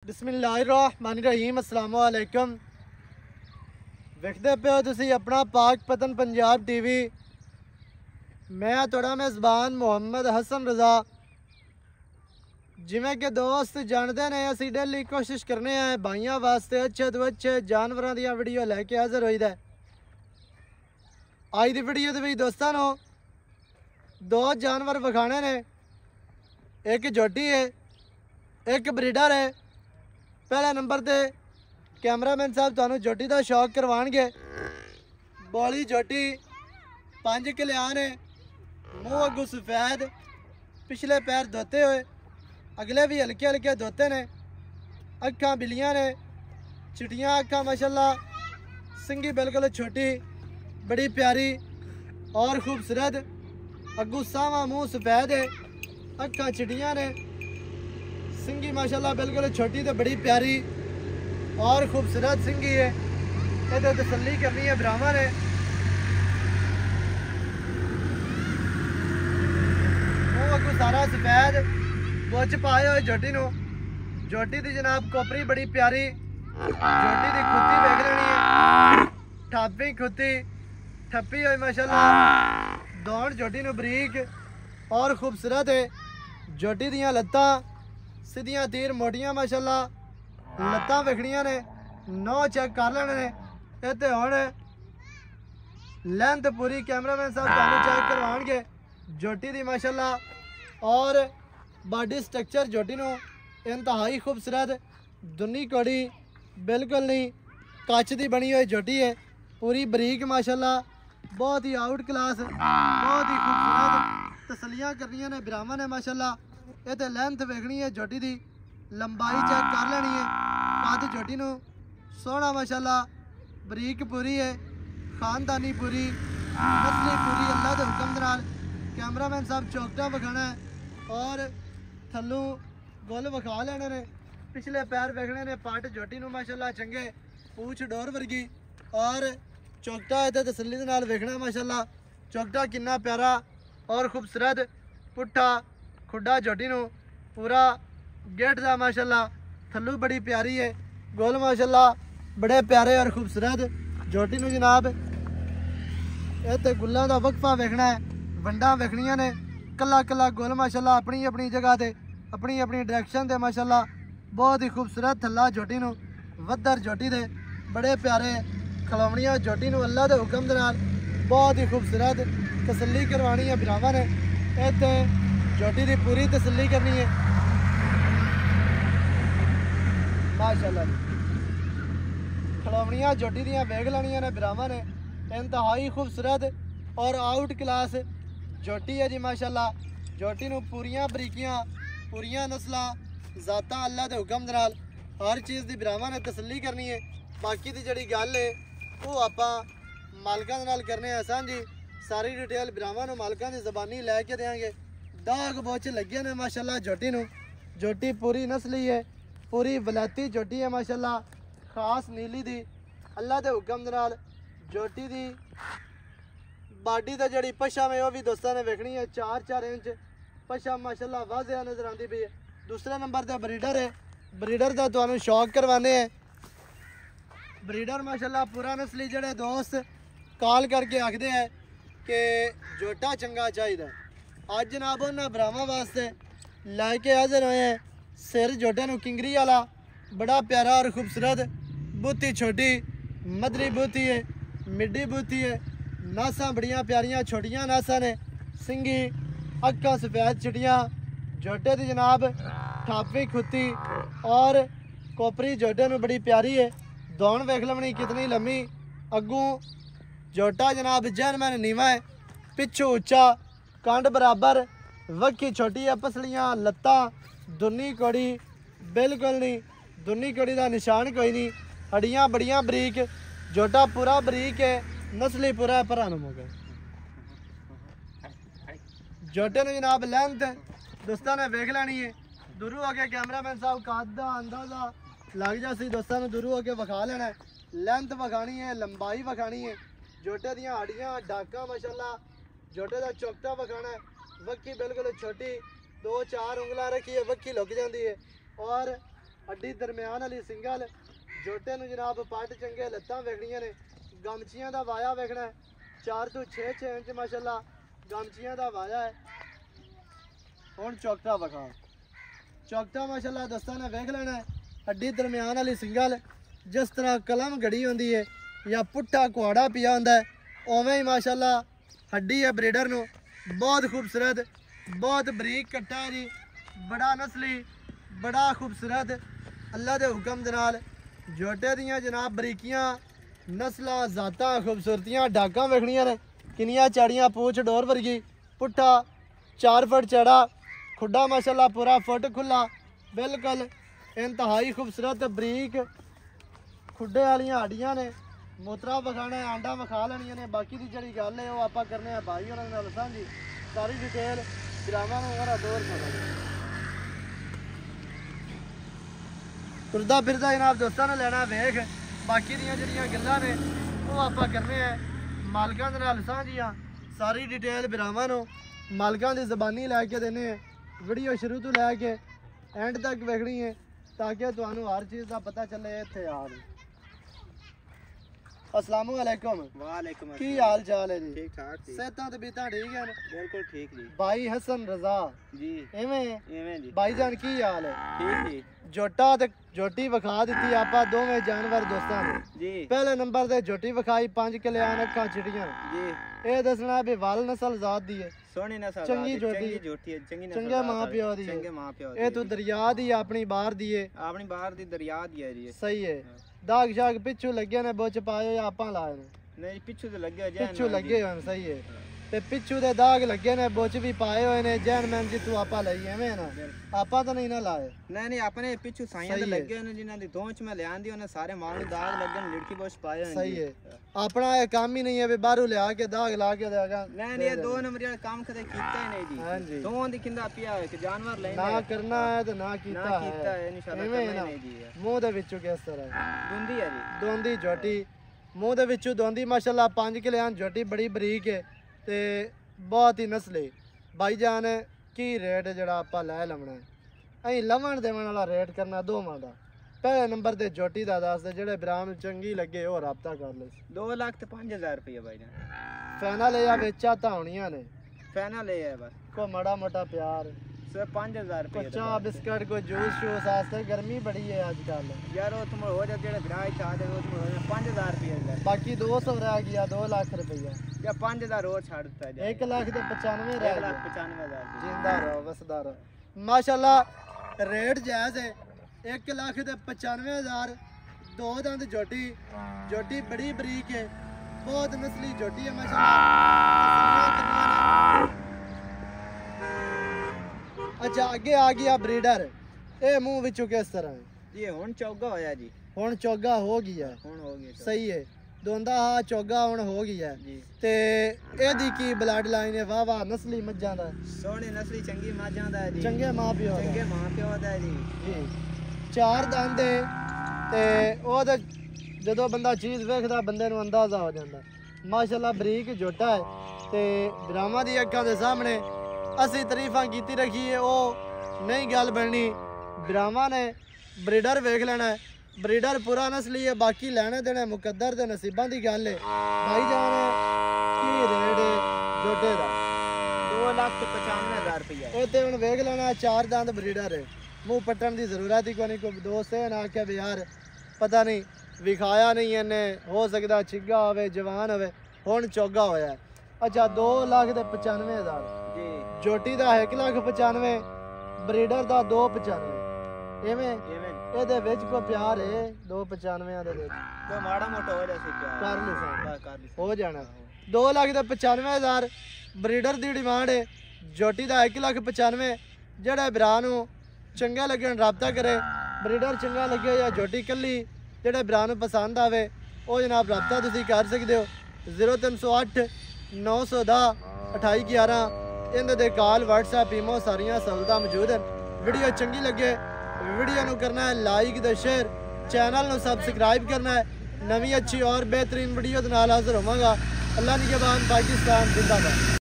बिस्मिल्लाहिर्रहमानिर्रहीम अस्सलाम वालेकुम। वेखदे पे हो तुसी अपना पाक पतन पंजाब टीवी। मैं थोड़ा मेज़बान मुहम्मद हसन रज़ा। जिमें कि दोस्त जानते ने असी डेली कोशिश करने हैं भाइयों वास्ते अच्छे तो अच्छे जानवरों दी वीडियो लैके हाजिर होई दा। अज दी वीडियो दे दोस्तों दो जानवर विखाने ने, एक झोटी है एक ब्रीडर है। पहले नंबर ते कैमरामैन साहब तुहानू झोटी का शौक करवाएंगे। बोली झोटी 5 कल्याण है, मूँह अगू सफेद, पिछले पैर धोते हुए, अगले भी हल्के हल्के धोते ने, अखा बिलियां ने, चिटियां अखा माशाल्लाह, सिंगी बिल्कुल छोटी बड़ी प्यारी और खूबसूरत, अगू सावा मूँह सफेद है, अखा चिटियां ने, सिंगी माशाल्लाह बिल्कुल छोटी तो बड़ी प्यारी और खूबसूरत सिंगी है। ये तसल्ली करनी है ब्राह्मण ने। मुँह अगू सारा सफेद, बुच पाए हुए झोटी नू। झोटी की जनाब कोपरी बड़ी प्यारी, झोटी की खुत्ती वेख लेनी है, ठापी खुत्ती ठप्पी हुई माशाल्लाह। दौड़ झोटी नू बरीक और खूबसूरत है। झोटी दियां लत्तां सीधियां तीर मोटियां माशाल्लाह, लत्तां वेखनियां ने, नौ चेक कर लेने ने। इत्ते हुण लेंथ पूरी कैमरामैन साहब तुहानू चेक करवाएंगे झोटी दी माशाल्लाह। और बॉडी स्ट्रक्चर झोटी नू इंतहाई खूबसूरत, दुनी कौड़ी बिल्कुल नहीं कच दी बनी हुई झोटी है, पूरी बरीक माशाल्लाह, बहुत ही आउट क्लास, बहुत ही खूबसूरत। तसलियां करनियां ने ब्राह्मण ने माशाल्लाह। ये लेंथ वेखनी है झोटी दी, लंबाई चेक कर लेनी है। कद झोटी नू सोहना माशाल्लाह, बरीक पूरी है, खानदानी पूरी, नस्ली पूरी, अल्लाह के हुक्म दे नाल। कैमरामैन साहब चौकटा विखाना है और थल्लों गुल विखा लेने ने। पिछले पैर वेखने ने, पट झोटी नू माशाल्लाह चंगे, पूछ डोर वर्गी और चौकटा इत्थे तसल्ली दे नाल वेखना माशाल्लाह। चौकटा कितना प्यारा और खूबसूरत, पुट्ठा खुड्डा झोटी नू पूरा गेट दा माशाल्लाह, थल्लू बड़ी प्यारी है, गोल माशाल्लाह बड़े प्यारे और खूबसूरत झोटी नू जनाब। इत्थे गुल्लां दा वक्फा वेखना है, वंडा वेखनियां ने, कला कला गोल माशाल्लाह अपनी अपनी जगह ते, अपनी अपनी डायरेक्शन ते माशाल्लाह। बहुत ही खूबसूरत थल्ला झोटी नू, वद्दर झोटी दे बड़े प्यारे खलौनियां झोटी नू अल्लाह दे हुक्म दे नाल। बहुत ही खूबसूरत तसल्ली करवानी है भरावां ने। इत्थे झोटी की पूरी तसल्ली करनी है माशाल्लाह। खलौनियां झोटी दियां वेख लेनियां ने ब्राह्मण ने। इंतहाई खूबसूरत और आउट क्लास झोटी है जी माशाल्लाह। झोटी नू पूरियां बरीकियां, पूरियां नस्लां जाता अल्लाह के हुक्म दे नाल हर चीज़ की ब्राह्मण ने तसल्ली करनी है। बाकी की जिहड़ी गल है वो आपां मालकां दे नाल करने आसान जी। सारी डिटेल ब्राह्मण मालकां की ज़बानी लैके देंगे। दाग बोच लगे ने माशाल्लाह झोटी नू। झोटी पूरी नस्ली है, पूरी वलैती झोटी है माशाल्लाह, खास नीली दी अल्लाह के हुक्म दे नाल। झोटी दी बाडी दा जड़ी पशम है वह भी दोस्तों ने वेखनी है, 4-4 इंच पशम माशाल्लाह वाज़िया नजर आती पई है। दूसरे नंबर पर ब्रीडर है, ब्रीडर का तुहानू शौक करवाने हैं। ब्रीडर माशाल्लाह पूरा नस्ली जड़े दोस्त कॉल करके आखते हैं कि झोटा चंगा चाहिए। अज जनाब उन्होंने भरावां वास्ते लैके हाजिर होए हैं सिर झोटे नू किंगरी वाला, बड़ा प्यारा और खूबसूरत, बूथी छोटी मदरी बूथी है, मिड्डी बूथी है, नासा बड़ियां प्यारियां छोटियां नासा ने, सिंगी अक्का सफेद चिटियां, झोटे की जनाब ठापी खुत्ती और कोपरी झोटे नू बड़ी प्यारी है। दौड़ वेख लवनी कितनी लम्मी, अगू झोटा जनाब जैनमैन नीवा है, पिछू उच्चा, कंड बराबर, वक्की छोटी है, पसलियां लत्तां दुनी कौड़ी बिल्कुल नहीं, दुनी कौड़ी का निशान कोई नहीं, हड्डियां बड़ियां बरीक, झोटा पूरा बरीक है, नस्ली पूरा भरा मुके। झोटे ने जनाब लेंथ दोस्तों ने वेख लेनी है। दूरों आके कैमरामैन साहब कद का अंदाजा लग जासी, दोस्तों ने दूरों आके विखा लेना है। लेंथ विखानी है, लंबाई विखानी है, झोटे दियां हड्डियां डाका माशाल्लाह, झोटे का चौकटा विखाना है, वक्की बिल्कुल छोटी, 2-4 उंगलां रखी है, वक्की लुक जाती है और हड्डी दरम्यान वाली सिंगल जोटे नूं जनाब पट चंगे लत्तां वेखणियां ने गमचियां दा वाया वेखना है 4 तो 6 इंच माशाल्लाह गमचियां दा वाया है। हुण चौकटा विखा चौकटा माशाल्लाह दोस्तां ने वेख लेना है हड्डी दरम्यान वाली सिंगल जिस तरह कलम घड़ी होंदी है या पुट्ठा कुआड़ा पिया होंदा है उवें ही माशाल्लाह हड्डी है ब्रीडर नूं बहुत खूबसूरत बहुत बरीक कट्टा है जी बड़ा नस्ली बड़ा खूबसूरत अल्लाह दे हुक्म दे नाल जोटे दियां जनाब बरीकियां नस्लां जातां खूबसूरतियां डाकां वेखणियां ने किनियां चाड़ियां पूछ डोर वर्गी पुट्ठा 4 फुट चौड़ा खुड्डा माशाल्लाह पूरा फुट खुला बिल्कुल इंतहाई खूबसूरत बरीक खुड्डे वालियां हड्डियां ने मूत्रा विखाना है आंडा विखा लेनियां ने बाकी दी जिहड़ी गल है वो आपां करने आ भाई होरां नाल सांझी सारी डिटेल ड्रामा नूं होरा दौर करो तुरदा फिरदा जनाब दोस्तां ने लेना वेख बाकी दियां जिहड़ियां गल्लां ने वो आपां करने आ मालकां दे नाल सांझियां सारी डिटेल भरावां नूं मालकां दी ज़बानी लैके देने वीडियो शुरू तो लैके एंड तक वेखनी है ताकि तुहानू हर चीज़ का पता चले इत्थे यार। अस्सलामु अलैकुम। वालेकुम अस्सलाम। की हाल चाल है जी? ठीक ठाक जी। सेहतां ते बीतां ठीक है? बिल्कुल ठीक जी। भाई हसन रजा जी एवें जी। भाईजान की हाल है? ठीक जी। जोटा ते जोटी विखा दी आपां दोवें जानवर दोस्तां ने जी। पहले नंबर ते जोटी विखाई 5 किलियान अखां चिटियां जी। ये दसना भी वाल नस्ल जात दी है सोहनी नस्ल चंगी जोटी जोटी है चंगी नस्ल चंगे मां प्यो दी है चंगे मां प्यो ये तू दरिया दी है अपनी बाहर दी है अपनी बाहर दी दरिया दी है जी। सही है दाग शाग पिछू लगे ने बोच पाए या आपां लाए ने नहीं पिछू ते लगे जैन पिछू लगे होन सही है ते पिछू दे दाग लगे ने बोच भी पाए हुए ने जैन मैन जी तू आपा लई एवें ना आपा तो नहीं ना लाए नहीं अपने पिछू साइयां ते लगे ने जिन्हां दी दोंच में लियांदी ओने सारे मां नूं दाग लगन लड़की बोच पाए हैं। सही है अपना ये काम ही नहीं है भी बाहरों ले आके दाग ला के देगा नहीं ये 2 नंबर वाला काम कदे कीता ही नहीं जी। हां जी दों दी किंदा पिया है कि जानवर लेने ना करना है तो ना कीता है इंशाल्लाह करना नहीं जी। मुंह दे विचों किस तरह दुंदी है जी दोंदी जोटी मुंह दे विचों दोंदी माशाल्लाह 5 किलियान जोटी बड़ी बरीक है ते बहुत ही नस्ली भाईजान की रेट जड़ा आपा लै लवना है अं लवन देवन वाला रेट करना दोवां दा पहले नंबर ते जोटी दा दस दे जेड़े ब्राह्मण चंगी लगे वो राबता कर ले 2,05,000 रुपये भाईजान फाइनल या बेचा तावणियां ने फाइनल है बस को माड़ा मोटा प्यार सिर्फ 5,000 रुपये को चाह बिस्किट को जूस शूस आस्ते गर्मी बड़ी है आजकल यार वो तुम हो जा जेड़े ग्राहक चाह दे वो तुम हो जा 5,000 रुपये बाकी 200 रह गया 2 लाख रुपया या 5,000 और छाड़ देता है 1,95,000 रह गया 1,95,000 जिंदा रहो बसदा रहो माशाल्लाह रेट जायज है 1,95,000 दो दंद जोटी जोटी बड़ी बरीक है बहुत नस्ली जोटी है माशाल्लाह। अच्छा आगे आ गया ब्रीडर ए मुंह विचों किस तरह है जी हुन चौगा होया जी हुन चौगा हो गया हुन हो गया सही है दोंदा हा चौगा हुन हो गया जी ते एदी की ब्लड लाइन है वाह वाह नस्ली मज्जां दा सोहनी नस्ली चंगी मज्जां दा है जी चंगे मां प्यो चंगे मां प्यो दा है जी 4 दंद है ते ओ ते जदों बंदा चीज़ वेखदा बंदे नूं अंदाज़ा हो जांदा माशाल्लाह बरीक जोटा है ते ब्राह्मा दी अक्खां दे सामने असी तरीफां कीती रखी है वो नहीं गल बननी ब्राह्मा ने ब्रीडर वेख लेना है ब्रीडर पूरा नस्ली है बाकी लेने देने मुकद्दर ते नसीबां दी गल है भाई जान की रेट जोटे दा 2,95,000 रुपये ये ते हुण वेख लेना 4 दंद ब्रीडर है मुँह पट्टन की जरूरत ही कोई नहीं कोई दोस्त है ना आख्या भी यार पता नहीं विखाया नहीं इन्हें हो सकता छिगा होवे जवान होवे हुण चौगा होया अच्छा 2,95,000 जी जोटी का 1,95,000 ब्रीडर का 2,95 एवें ਇਹਦੇ ਵਿੱਚ ਕੋ ਪਿਆਰ ਹੈ 295 ਦੇ ਵਿੱਚ ਕੋਈ ਮਾੜਾ ਮੋਟਾ ਹੋ ਜਾਸੀ ਪਿਆਰ ਕਰ ਲੈ ਕਰ ਲਈ ਹੋ ਜਾਣਾ 2,95,000 ਬਰੀਡਰ ਦੀ ਡਿਮਾਂਡ ਹੈ ਜੋਟੀ ਦਾ 1,95,000 ਜਿਹੜਾ ਭਰਾ ਨੂੰ ਚੰਗਾ ਲੱਗਣ ਰਾਬਤਾ ਕਰੇ ਬਰੀਡਰ ਚੰਗਾ ਲੱਗੇ ਜਾਂ ਜੋਟੀ ਕੱਲੀ ਜਿਹੜੇ ਭਰਾ ਨੂੰ ਪਸੰਦ ਆਵੇ ਉਹ ਜਨਾਬ ਰਾਬਤਾ ਤੁਸੀਂ ਕਰ ਸਕਦੇ ਹੋ 0308 910 2811 ਇਹਨਾਂ ਦੇ ਕਾਲ WhatsApp ਈਮੋ ਸਾਰੀਆਂ ਸਹੂਲਤਾਂ ਮੌਜੂਦ ਹਨ वीडियो चंगी लगे वीडियो नू करना है लाइक द शेयर चैनल नू सबसक्राइब करना है नवी अच्छी और बेहतरीन वीडियो दे नाल हाजिर होवांगा अल्लाह निगहबान पाकिस्तान जिंदाबाद।